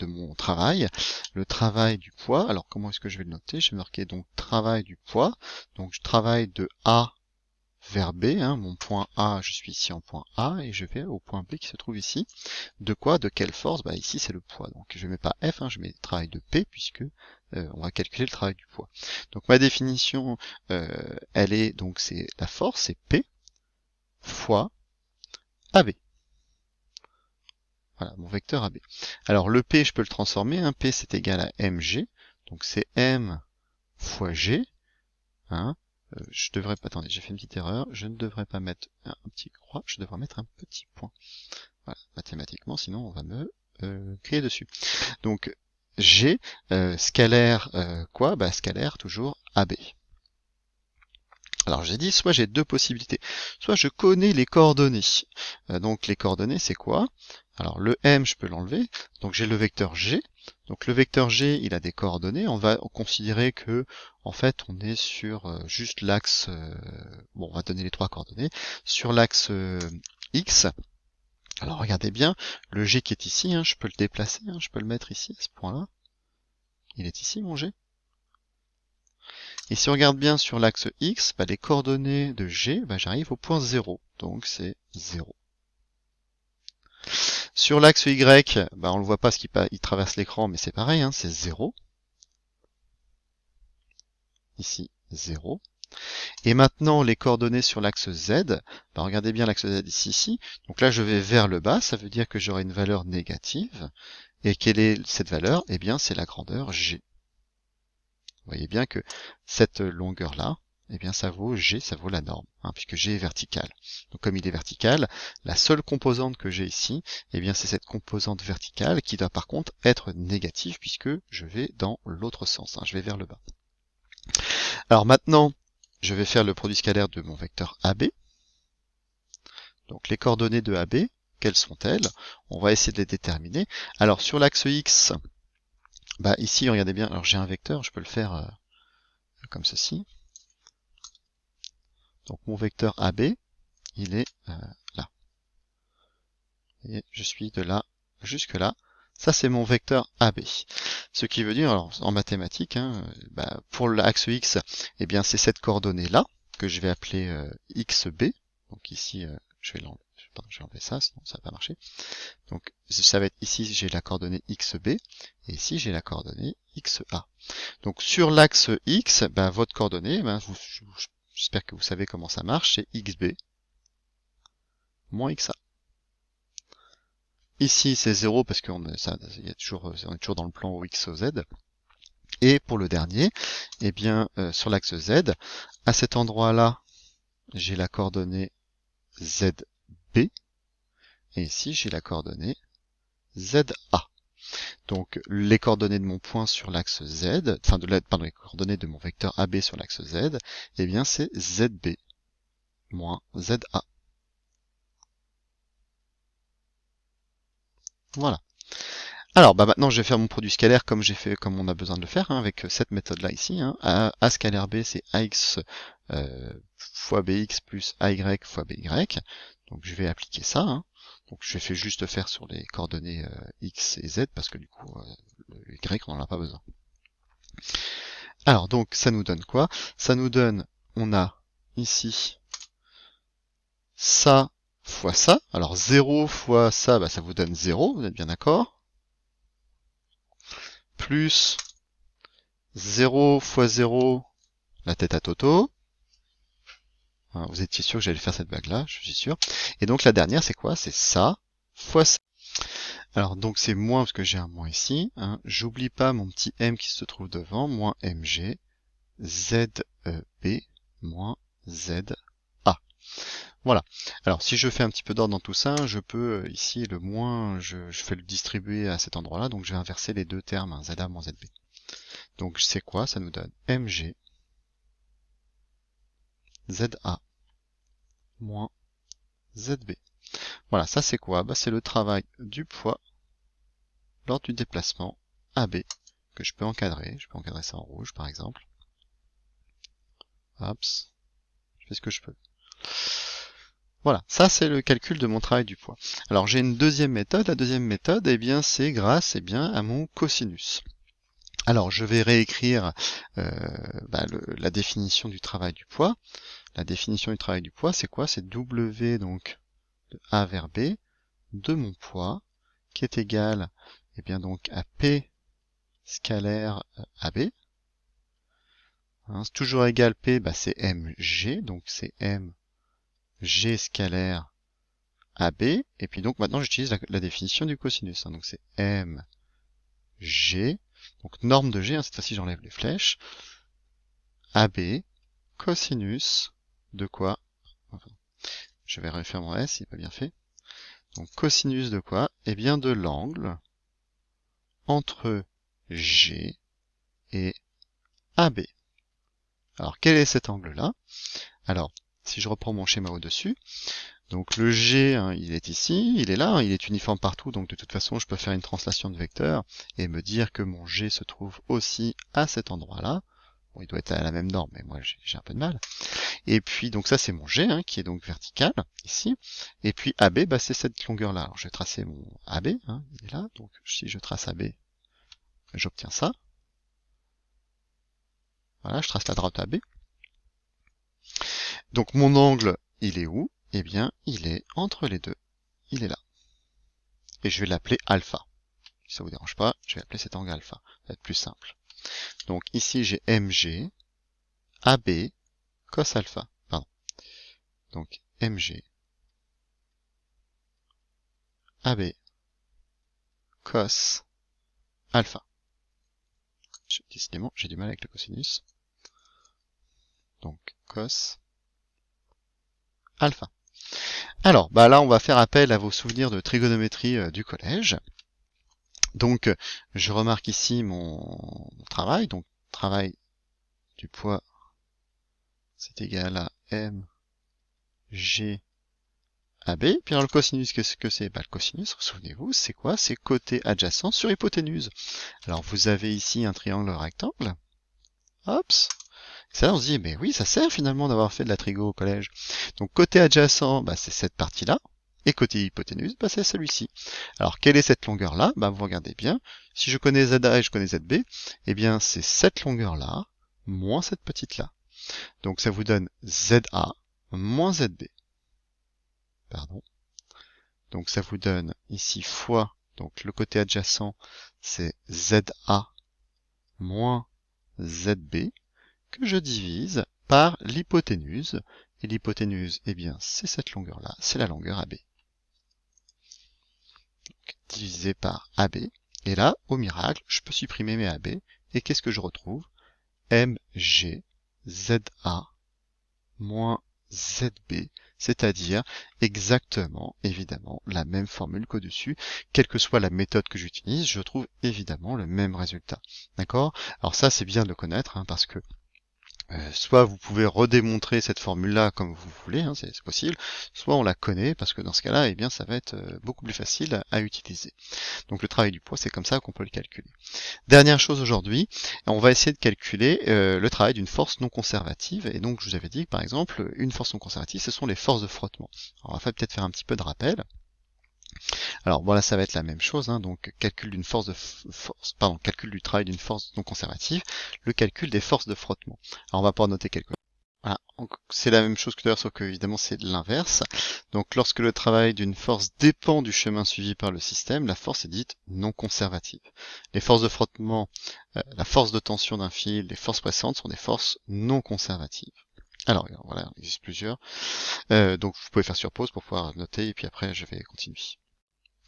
mon travail, le travail du poids. Alors, comment est-ce que je vais le noter? Je vais marquer donc travail du poids. Donc, je travaille de A vers B, hein, mon point A, je suis ici en point A, et je vais au point B qui se trouve ici. De quoi? De quelle force? Bah ici c'est le poids, donc je mets pas F, hein, je mets le travail de P, puisque on va calculer le travail du poids. Donc ma définition, elle est, donc c'est la force, c'est P fois AB. Voilà, mon vecteur AB. Alors le P, je peux le transformer, hein, P c'est égal à mg, donc c'est M fois G, hein, je devrais pas, attendez, j'ai fait une petite erreur, je ne devrais pas mettre un petit croix, je devrais mettre un petit point. Voilà, mathématiquement, sinon on va me crier dessus. Donc G, scalaire quoi? Bah scalaire toujours AB. Alors j'ai dit, soit j'ai deux possibilités, soit je connais les coordonnées. Donc les coordonnées c'est quoi? Alors le M je peux l'enlever, donc j'ai le vecteur G. Donc le vecteur G il a des coordonnées, on va considérer que en fait on est sur juste l'axe, bon on va donner les trois coordonnées, sur l'axe X. Alors regardez bien, le G qui est ici, hein, je peux le déplacer, hein, je peux le mettre ici à ce point-là. Il est ici mon G. Et si on regarde bien sur l'axe X, bah, les coordonnées de G, bah, j'arrive au point 0. Donc c'est 0. Sur l'axe Y, bah, on le voit pas parce qu'il traverse l'écran, mais c'est pareil, hein, c'est 0. Ici, 0. Et maintenant, les coordonnées sur l'axe Z, bah, regardez bien l'axe Z ici. Donc là, je vais vers le bas, ça veut dire que j'aurai une valeur négative. Et quelle est cette valeur? Eh bien, c'est la grandeur G. Vous voyez bien que cette longueur-là, eh bien ça vaut G, ça vaut la norme, hein, puisque G est vertical. Donc comme il est vertical, la seule composante que j'ai ici, eh bien c'est cette composante verticale qui doit par contre être négative, puisque je vais dans l'autre sens, hein, je vais vers le bas. Alors maintenant, je vais faire le produit scalaire de mon vecteur AB. Donc les coordonnées de AB, quelles sont-elles? On va essayer de les déterminer. Alors sur l'axe X, bah ici, regardez bien, alors j'ai un vecteur, je peux le faire comme ceci. Donc mon vecteur AB, il est là. Et je suis de là jusque là. Ça c'est mon vecteur AB. Ce qui veut dire, alors en mathématiques, hein, bah, pour l'axe X, eh bien c'est cette coordonnée là que je vais appeler XB. Donc ici, je vais enlever ça, sinon ça va pas marcher. Donc ça va être ici j'ai la coordonnée XB et ici j'ai la coordonnée XA. Donc sur l'axe X, bah, votre coordonnée, bah, j'espère que vous savez comment ça marche, c'est XB moins XA. Ici c'est 0 parce qu'on on est toujours dans le plan X, O, Z. Et pour le dernier, eh bien sur l'axe Z, à cet endroit-là, j'ai la coordonnée ZB. Et ici j'ai la coordonnée ZA. donc les coordonnées de mon point sur l'axe Z, enfin les coordonnées de mon vecteur AB sur l'axe Z, eh bien c'est ZB moins ZA. Voilà. Alors, bah maintenant, je vais faire mon produit scalaire comme comme on a besoin de le faire, hein, avec cette méthode-là ici. Hein. A scalaire B, c'est AX fois BX plus AY fois BY. Donc, je vais appliquer ça. Hein. Donc, je vais juste faire sur les coordonnées X et Z, parce que du coup, le Y, on n'en a pas besoin. Alors, donc, ça nous donne quoi? Ça nous donne, on a ici ça fois ça. Alors, 0 fois ça, bah, ça vous donne 0, vous êtes bien d'accord? Plus 0 fois 0, la tête à Toto. Vous étiez sûr que j'allais faire cette blague-là, je suis sûr. Et donc la dernière, c'est quoi? C'est ça fois ça. Alors donc c'est moins, parce que j'ai un moins ici. Hein. J'oublie pas mon petit m qui se trouve devant, moins mg, zb moins za. Voilà. Alors si je fais un petit peu d'ordre dans tout ça, je peux ici le moins, je fais le distribuer à cet endroit-là, donc je vais inverser les deux termes, hein, za moins zb. Donc c'est quoi? Ça nous donne mg za moins zb. Voilà, ça c'est quoi? Bah, c'est le travail du poids lors du déplacement AB que je peux encadrer. Je peux encadrer ça en rouge par exemple. Hop, je fais ce que je peux. Voilà, ça c'est le calcul de mon travail du poids. Alors j'ai une deuxième méthode. La deuxième méthode, eh bien, c'est grâce à mon cosinus. Alors je vais réécrire la définition du travail du poids. La définition du travail du poids, c'est quoi? C'est W donc de A vers B de mon poids qui est égal donc à P scalaire AB. Hein, c'est toujours égal P, bah, c'est mg, donc c'est mg scalaire AB. Et puis donc maintenant j'utilise la définition du cosinus. Hein, donc c'est mg, donc norme de g, hein, cette fois-ci j'enlève les flèches. AB cosinus de quoi? Enfin, je vais refaire mon S, il n'est pas bien fait. Donc cosinus de quoi? Eh bien de l'angle entre G et AB. Alors quel est cet angle-là? Alors, si je reprends mon schéma au-dessus, donc le G, hein, il est ici, il est là, hein, il est uniforme partout, donc de toute façon je peux faire une translation de vecteur et me dire que mon G se trouve aussi à cet endroit-là. Bon, il doit être à la même norme, mais moi j'ai un peu de mal. Et puis donc ça c'est mon G, hein, qui est donc vertical, ici. Et puis AB, bah, c'est cette longueur-là. Alors je vais tracer mon AB, hein, il est là, donc si je trace AB, j'obtiens ça. Voilà, je trace la droite AB. Donc mon angle, il est où? Eh bien, il est entre les deux. Il est là. Et je vais l'appeler alpha. Si ça vous dérange pas, je vais appeler cet angle alpha. Ça va être plus simple. Donc ici, j'ai mg, AB, cos alpha. Pardon. Donc mg, AB, cos alpha. Décidément, j'ai du mal avec le cosinus. Donc cos alpha. Alors, bah là, on va faire appel à vos souvenirs de trigonométrie du collège. Donc, je remarque ici mon travail. Donc, travail du poids, c'est égal à m, g, AB. Puis alors, le cosinus, qu'est-ce que c'est? Bah, le cosinus, souvenez-vous, c'est quoi? C'est côté adjacent sur hypoténuse. Alors, vous avez ici un triangle rectangle. Hop. Ça, on se dit, mais oui, ça sert finalement d'avoir fait de la trigo au collège. Donc, côté adjacent, bah, c'est cette partie-là. Et côté hypoténuse, bah, c'est celui-ci. Alors, quelle est cette longueur-là? Bah, vous regardez bien. Si je connais ZA et je connais ZB, eh bien, c'est cette longueur-là, moins cette petite-là. Donc, ça vous donne ZA moins ZB. Pardon. Donc, ça vous donne ici fois, donc le côté adjacent, c'est ZA moins ZB, que je divise par l'hypoténuse. Et l'hypoténuse, eh bien, c'est cette longueur-là, c'est la longueur AB. Donc, divisé par AB. Et là, au miracle, je peux supprimer mes AB. Et qu'est-ce que je retrouve? MG ZA moins ZB, c'est-à-dire exactement, évidemment, la même formule qu'au-dessus. Quelle que soit la méthode que j'utilise, je trouve évidemment le même résultat. D'accord? Alors ça, c'est bien de le connaître, hein, parce que soit vous pouvez redémontrer cette formule-là comme vous voulez, hein, c'est possible, soit on la connaît, parce que dans ce cas-là, eh bien, ça va être beaucoup plus facile à utiliser. Donc le travail du poids, c'est comme ça qu'on peut le calculer. Dernière chose aujourd'hui, on va essayer de calculer le travail d'une force non conservative. Et donc je vous avais dit que par exemple, une force non conservative, ce sont les forces de frottement. Alors, on va peut-être faire un petit peu de rappel. Alors voilà, ça va être la même chose, hein, donc calcul d'une calcul du travail d'une force non conservative, le calcul des forces de frottement. Alors on va pouvoir noter quelque chose. Voilà, c'est la même chose que tout à l'heure, sauf que évidemment c'est l'inverse. Donc lorsque le travail d'une force dépend du chemin suivi par le système, la force est dite non conservative. Les forces de frottement, la force de tension d'un fil, les forces pressantes sont des forces non conservatives. Alors voilà, il existe plusieurs. Donc vous pouvez faire sur pause pour pouvoir noter et puis après je vais continuer.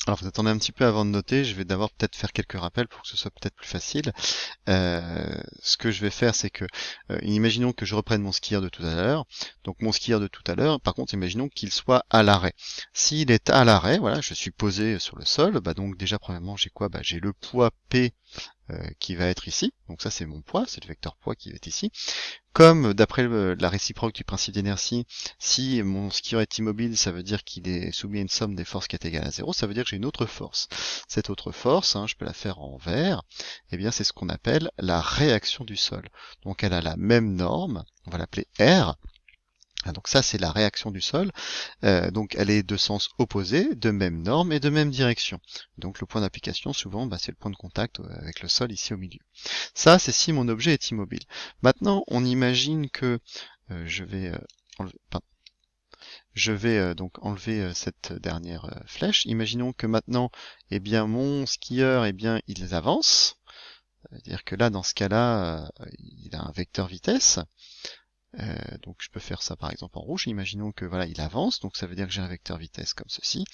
Alors vous attendez un petit peu avant de noter, je vais d'abord peut-être faire quelques rappels pour que ce soit peut-être plus facile. Ce que je vais faire, c'est que, imaginons que je reprenne mon skieur de tout à l'heure. Donc mon skieur de tout à l'heure, par contre, imaginons qu'il soit à l'arrêt. S'il est à l'arrêt, voilà, je suis posé sur le sol, bah donc déjà premièrement j'ai quoi? Bah j'ai le poids P qui va être ici. Donc ça c'est mon poids, c'est le vecteur poids qui va être ici. Comme d'après la réciproque du principe d'inertie, si mon skieur est immobile, ça veut dire qu'il est soumis à une somme des forces qui est égale à 0, ça veut dire que j'ai une autre force. Cette autre force, hein, je peux la faire en vert, eh bien c'est ce qu'on appelle la réaction du sol. Donc elle a la même norme, on va l'appeler R. Donc ça c'est la réaction du sol, donc elle est de sens opposé, de même norme et de même direction. Donc le point d'application souvent bah, c'est le point de contact avec le sol ici au milieu. Ça c'est si mon objet est immobile. Maintenant on imagine que je vais donc enlever cette dernière flèche. Imaginons que maintenant eh bien mon skieur eh bien il avance. C'est-à-dire que là dans ce cas-là il a un vecteur vitesse. Donc je peux faire ça par exemple en rouge, imaginons que voilà il avance, donc ça veut dire que j'ai un vecteur vitesse comme ceci.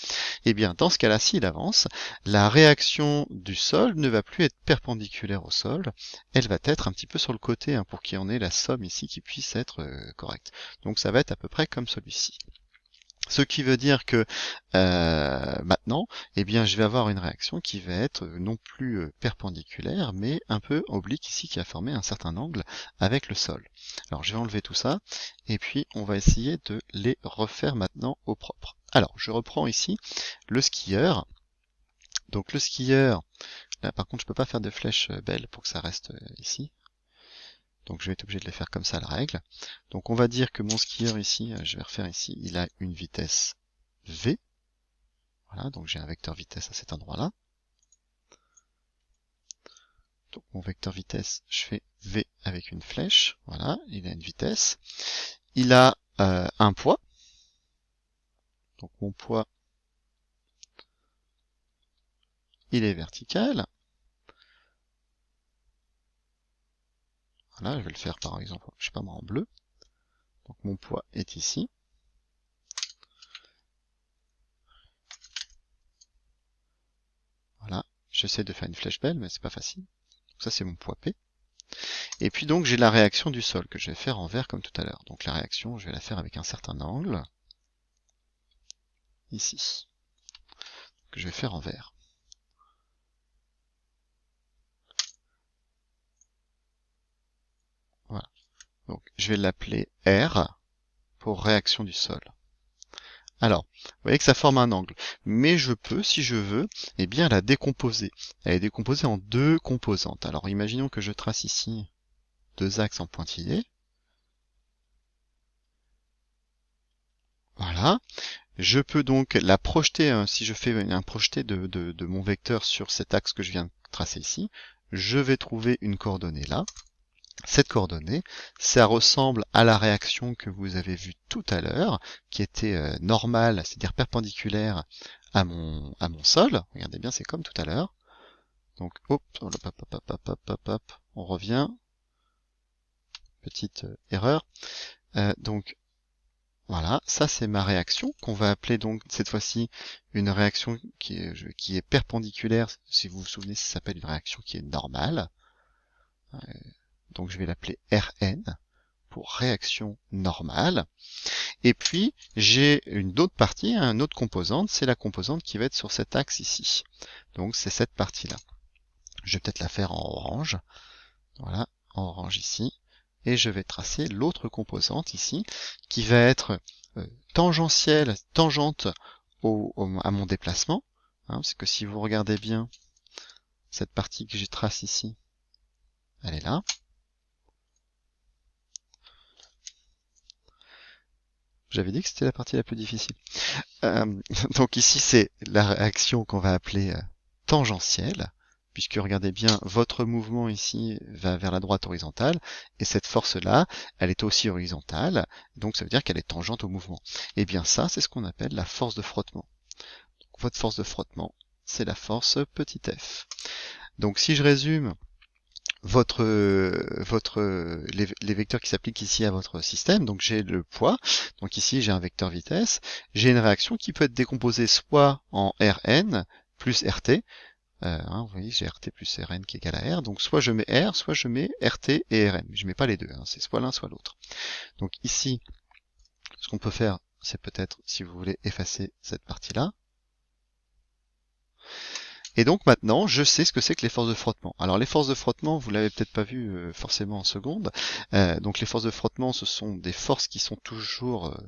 Et bien dans ce cas-là, s'il avance, la réaction du sol ne va plus être perpendiculaire au sol, elle va être un petit peu sur le côté hein, pour qu'il y en ait la somme ici qui puisse être correcte. Donc ça va être à peu près comme celui-ci. Ce qui veut dire que maintenant, eh bien, je vais avoir une réaction qui va être non plus perpendiculaire, mais un peu oblique ici, qui a formé un certain angle avec le sol. Alors, je vais enlever tout ça, et puis on va essayer de les refaire maintenant au propre. Alors, je reprends ici le skieur. Donc le skieur, là par contre, je peux pas faire de flèche belle pour que ça reste ici. Donc je vais être obligé de les faire comme ça la règle. Donc on va dire que mon skieur ici, je vais refaire ici, il a une vitesse V. Voilà, donc j'ai un vecteur vitesse à cet endroit-là. Donc mon vecteur vitesse, je fais V avec une flèche. Voilà, il a une vitesse. Il a un poids. Donc mon poids, il est vertical. Voilà, je vais le faire par exemple, je sais pas moi, en bleu. Donc mon poids est ici. Voilà, j'essaie de faire une flèche belle, mais c'est pas facile. Donc ça c'est mon poids P. Et puis donc j'ai la réaction du sol que je vais faire en vert comme tout à l'heure. Donc la réaction, je vais la faire avec un certain angle. Ici. Que je vais faire en vert. Voilà. Donc je vais l'appeler R pour réaction du sol. Alors, vous voyez que ça forme un angle. Mais je peux, si je veux, eh bien la décomposer. Elle est décomposée en deux composantes. Alors imaginons que je trace ici deux axes en pointillés. Voilà. Je peux donc la projeter, si je fais un projeté de mon vecteur sur cet axe que je viens de tracer ici, je vais trouver une coordonnée là. Cette coordonnée, ça ressemble à la réaction que vous avez vue tout à l'heure, qui était normale, c'est-à-dire perpendiculaire à mon sol. Regardez bien, c'est comme tout à l'heure. Donc, hop, on revient. Petite erreur. Donc, voilà, ça c'est ma réaction, qu'on va appeler donc cette fois-ci une réaction qui est perpendiculaire. Si vous vous souvenez, ça s'appelle une réaction qui est normale. Donc je vais l'appeler Rn. pour réaction normale. Et puis, j'ai une autre partie, une autre composante, c'est la composante qui va être sur cet axe ici. Donc, c'est cette partie-là. Je vais peut-être la faire en orange. Voilà, en orange ici. Et je vais tracer l'autre composante ici, qui va être tangentielle, tangente à mon déplacement. Hein, parce que si vous regardez bien, cette partie que j'ai trace ici, elle est là. J'avais dit que c'était la partie la plus difficile. Donc ici, c'est la réaction qu'on va appeler tangentielle, puisque regardez bien, votre mouvement ici va vers la droite horizontale, et cette force-là, elle est aussi horizontale, donc ça veut dire qu'elle est tangente au mouvement. Et bien ça, c'est ce qu'on appelle la force de frottement. Donc, votre force de frottement, c'est la force petit f. Donc si je résume, les vecteurs qui s'appliquent ici à votre système, donc j'ai le poids, donc ici j'ai un vecteur vitesse, j'ai une réaction qui peut être décomposée soit en Rn plus Rt, vous voyez j'ai Rt plus Rn qui est égal à R, donc soit je mets R, soit je mets Rt et Rn, je mets pas les deux, c'est soit l'un soit l'autre. Donc ici, ce qu'on peut faire, c'est peut-être, si vous voulez, effacer cette partie-là. Et donc maintenant, je sais ce que c'est que les forces de frottement. Alors les forces de frottement, vous l'avez peut-être pas vu forcément en seconde. Donc les forces de frottement, ce sont des forces qui sont toujours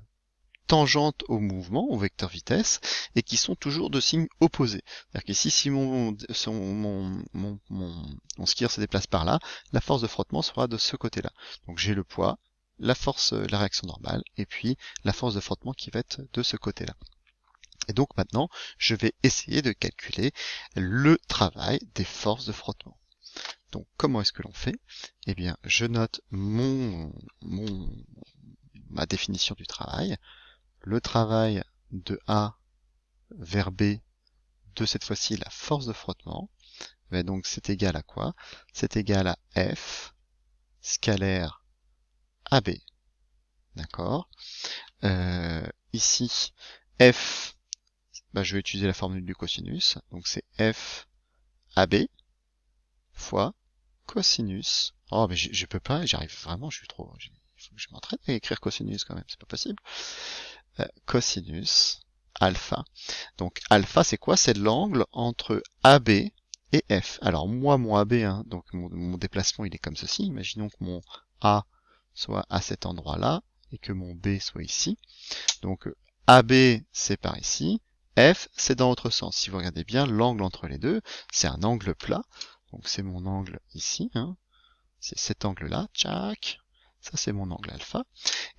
tangentes au mouvement, au vecteur vitesse, et qui sont toujours de signe opposé. C'est-à-dire qu'ici, si mon skieur se déplace par là, la force de frottement sera de ce côté-là. Donc j'ai le poids, la force, la réaction normale, et puis la force de frottement qui va être de ce côté-là. Et donc maintenant, je vais essayer de calculer le travail des forces de frottement. Donc comment est-ce que l'on fait? Eh bien, je note ma définition du travail. Le travail de A vers B de cette fois-ci la force de frottement. Mais donc c'est égal à quoi? C'est égal à F scalaire AB. D'accord? Ici, F, je vais utiliser la formule du cosinus. Donc c'est F AB fois cosinus. Oh, mais je peux pas, j'arrive vraiment, je suis trop. Il faut que je m'entraîne à écrire cosinus quand même, c'est pas possible. Cosinus alpha. Donc alpha, c'est quoi? C'est l'angle entre AB et F. Alors moi, mon AB, donc mon déplacement, il est comme ceci. Imaginons que mon A soit à cet endroit-là et que mon B soit ici. Donc AB, c'est par ici. F, c'est dans l'autre sens. Si vous regardez bien, l'angle entre les deux, c'est un angle plat. Donc c'est mon angle ici. C'est cet angle-là. Tchac. Ça, c'est mon angle alpha.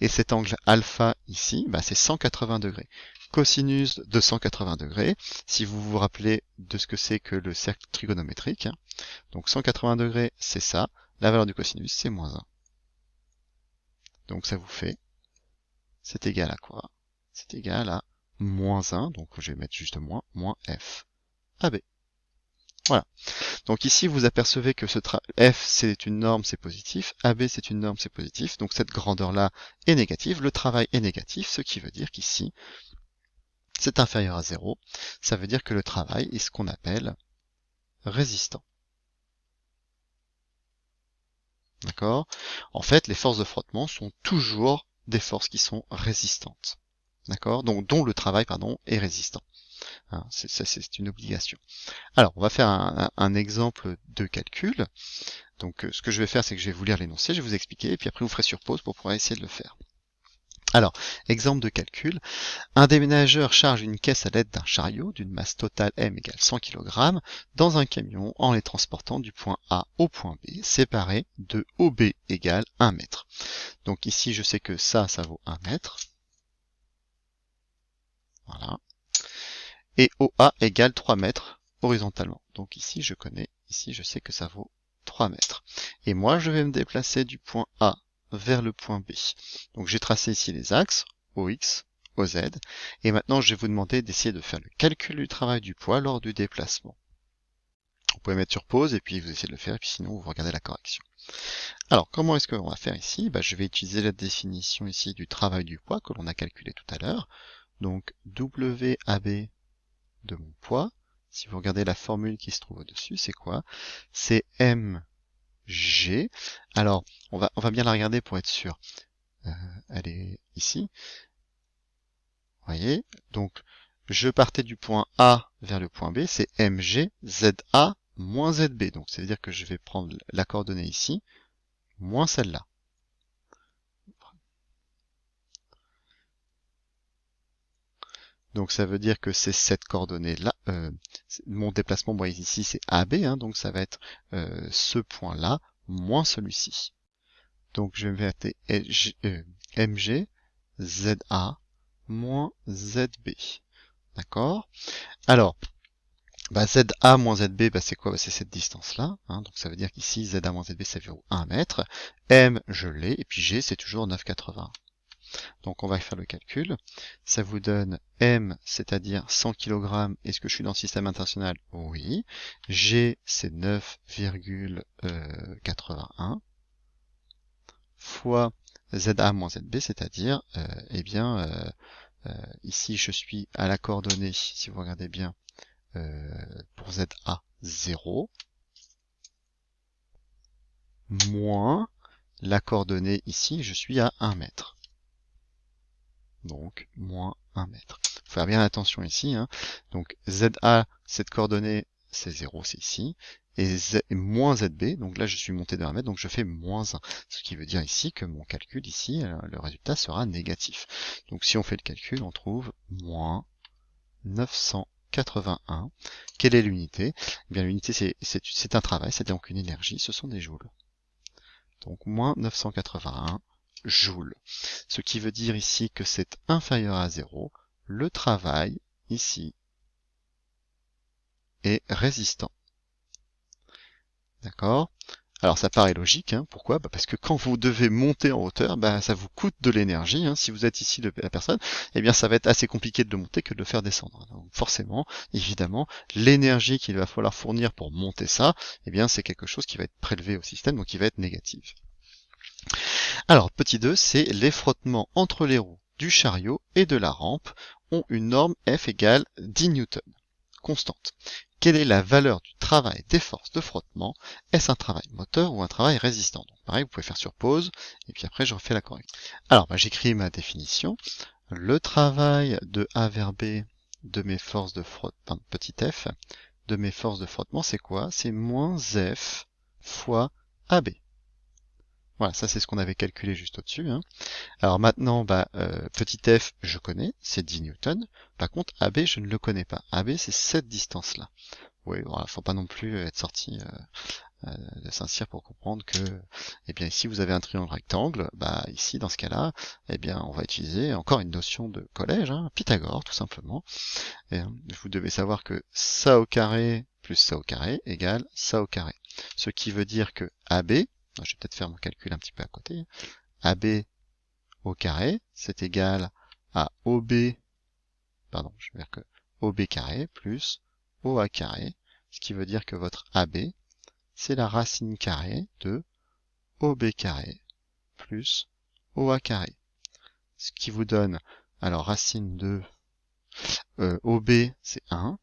Et cet angle alpha ici, c'est 180 degrés. Cosinus de 180 degrés, si vous vous rappelez de ce que c'est que le cercle trigonométrique. Donc 180 degrés, c'est ça. La valeur du cosinus, c'est moins 1. Donc ça vous fait, c'est égal à quoi? C'est égal à moins 1, donc je vais mettre juste moins F AB. Voilà. Donc ici, vous apercevez que F, c'est une norme, c'est positif. AB, c'est une norme, c'est positif. Donc cette grandeur-là est négative. Le travail est négatif, ce qui veut dire qu'ici, c'est inférieur à 0. Ça veut dire que le travail est ce qu'on appelle résistant. D'accord? En fait, les forces de frottement sont toujours des forces qui sont résistantes. D'accord? Donc, dont le travail, est résistant. C'est une obligation. Alors, on va faire un exemple de calcul. Donc, ce que je vais faire, c'est que je vais vous lire l'énoncé, je vais vous expliquer, et puis après, vous ferez sur pause pour pouvoir essayer de le faire. Alors, exemple de calcul. Un déménageur charge une caisse à l'aide d'un chariot d'une masse totale M égale 100 kg dans un camion en les transportant du point A au point B, séparés de OB égale 1 mètre. Donc ici, je sais que ça vaut 1 mètre. Voilà. Et OA égale 3 mètres horizontalement. Donc ici, je sais que ça vaut 3 mètres. Et moi, je vais me déplacer du point A vers le point B. Donc j'ai tracé ici les axes, OX, OZ. Et maintenant, je vais vous demander d'essayer de faire le calcul du travail du poids lors du déplacement. Vous pouvez mettre sur pause et puis vous essayez de le faire, et puis sinon vous regardez la correction. Alors, comment est-ce qu'on va faire ici? Je vais utiliser la définition ici du travail du poids que l'on a calculé tout à l'heure. Donc, WAB de mon poids, si vous regardez la formule qui se trouve au-dessus, c'est quoi? C'est M G. Alors, on va bien la regarder pour être sûr. Elle est ici. Vous voyez? Donc, je partais du point A vers le point B, c'est MG ZA moins ZB. Donc, ça veut dire que je vais prendre la coordonnée ici, moins celle-là. Donc, ça veut dire que c'est cette coordonnée-là. Mon déplacement, bon, ici, c'est AB, hein, donc ça va être ce point-là, moins celui-ci. Donc, je vais mettre MG ZA moins ZB. D'accord? Alors, ZA moins ZB, c'est quoi? C'est cette distance-là. Hein, donc ça veut dire qu'ici, ZA moins ZB, ça fait 1 mètre. M, je l'ai. Et puis G, c'est toujours 9,80. Donc on va faire le calcul. Ça vous donne M, c'est-à-dire 100 kg. Est-ce que je suis dans le système international? Oui. G, c'est 9,81 fois ZA moins ZB, c'est-à-dire, ici je suis à la coordonnée, si vous regardez bien, pour ZA 0, moins la coordonnée ici, je suis à 1 mètre. Donc, moins 1 mètre. Il faut faire bien attention ici. Hein. Donc, ZA, cette coordonnée, c'est 0, c'est ici. Et moins ZB, donc là je suis monté de 1 mètre, donc je fais moins 1. Ce qui veut dire ici que mon calcul ici, le résultat sera négatif. Donc si on fait le calcul, on trouve moins 981. Quelle est l'unité? Eh bien, l'unité, c'est un travail, c'est donc une énergie, ce sont des joules. Donc, moins 981 joules. Ce qui veut dire ici que c'est inférieur à 0. Le travail, ici, est résistant. D'accord? Alors ça paraît logique, hein. Pourquoi? Parce que quand vous devez monter en hauteur, ça vous coûte de l'énergie. Hein. Si vous êtes ici la personne, eh bien ça va être assez compliqué de le monter que de le faire descendre. Donc forcément, évidemment, l'énergie qu'il va falloir fournir pour monter ça, eh bien c'est quelque chose qui va être prélevé au système, donc qui va être négatif. Alors petit 2, c'est les frottements entre les roues du chariot et de la rampe ont une norme F égale 10 newtons, constante. Quelle est la valeur du travail des forces de frottement? Est-ce un travail moteur ou un travail résistant? Donc pareil, vous pouvez faire sur pause, et puis après je refais la correction. Alors, j'écris ma définition. Le travail de A vers B de mes forces de frottement, petit f, de mes forces de frottement, c'est quoi? C'est moins F fois AB. Voilà, ça c'est ce qu'on avait calculé juste au-dessus. Hein. Alors maintenant, petit f, je connais, c'est 10 newtons. Par contre, AB, je ne le connais pas. AB, c'est cette distance-là. Oui, voilà, faut pas non plus être sorti de Saint-Cyr pour comprendre que, eh bien, ici vous avez un triangle rectangle, ici dans ce cas-là, eh bien, on va utiliser encore une notion de collège, hein, Pythagore tout simplement. Et, vous devez savoir que ça au carré plus ça au carré égale ça au carré. Ce qui veut dire que AB, je vais peut-être faire mon calcul un petit peu à côté, AB au carré, c'est égal à OB, pardon, je vais dire que OB carré plus OA carré, ce qui veut dire que votre AB, c'est la racine carrée de OB carré plus OA carré. Ce qui vous donne, alors racine de OB, c'est 1,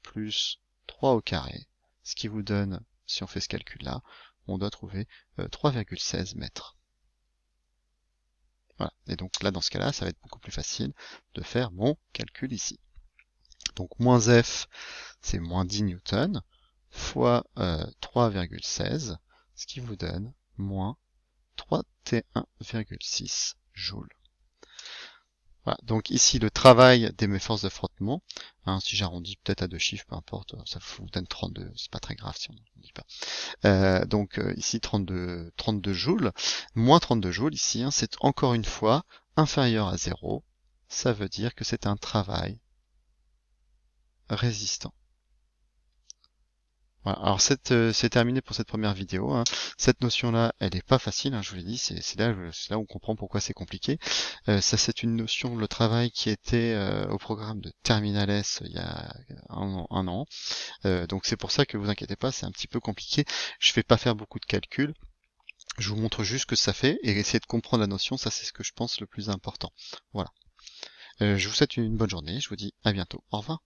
plus 3 au carré, ce qui vous donne, si on fait ce calcul-là, on doit trouver 3,16 mètres. Voilà. Et donc là, dans ce cas-là, ça va être beaucoup plus facile de faire mon calcul ici. Donc moins F, c'est moins 10 newtons, fois 3,16, ce qui vous donne moins 31,6 joules. Voilà, donc ici le travail de mes forces de frottement, hein, si j'arrondis peut-être à deux chiffres, peu importe, ça vous donne 32, c'est pas très grave si on ne dit pas. Donc ici 32 joules, moins 32 joules ici, hein, c'est encore une fois inférieur à 0, ça veut dire que c'est un travail résistant. Voilà. Alors c'est terminé pour cette première vidéo. Hein. Cette notion-là, elle n'est pas facile, hein, je vous l'ai dit, c'est là où on comprend pourquoi c'est compliqué. Ça c'est une notion, le travail qui était au programme de Terminal S il y a un an. Donc c'est pour ça que vous inquiétez pas, c'est un petit peu compliqué. Je vais pas faire beaucoup de calculs. Je vous montre juste ce que ça fait et essayer de comprendre la notion, ça c'est ce que je pense le plus important. Voilà. Je vous souhaite une bonne journée, je vous dis à bientôt. Au revoir.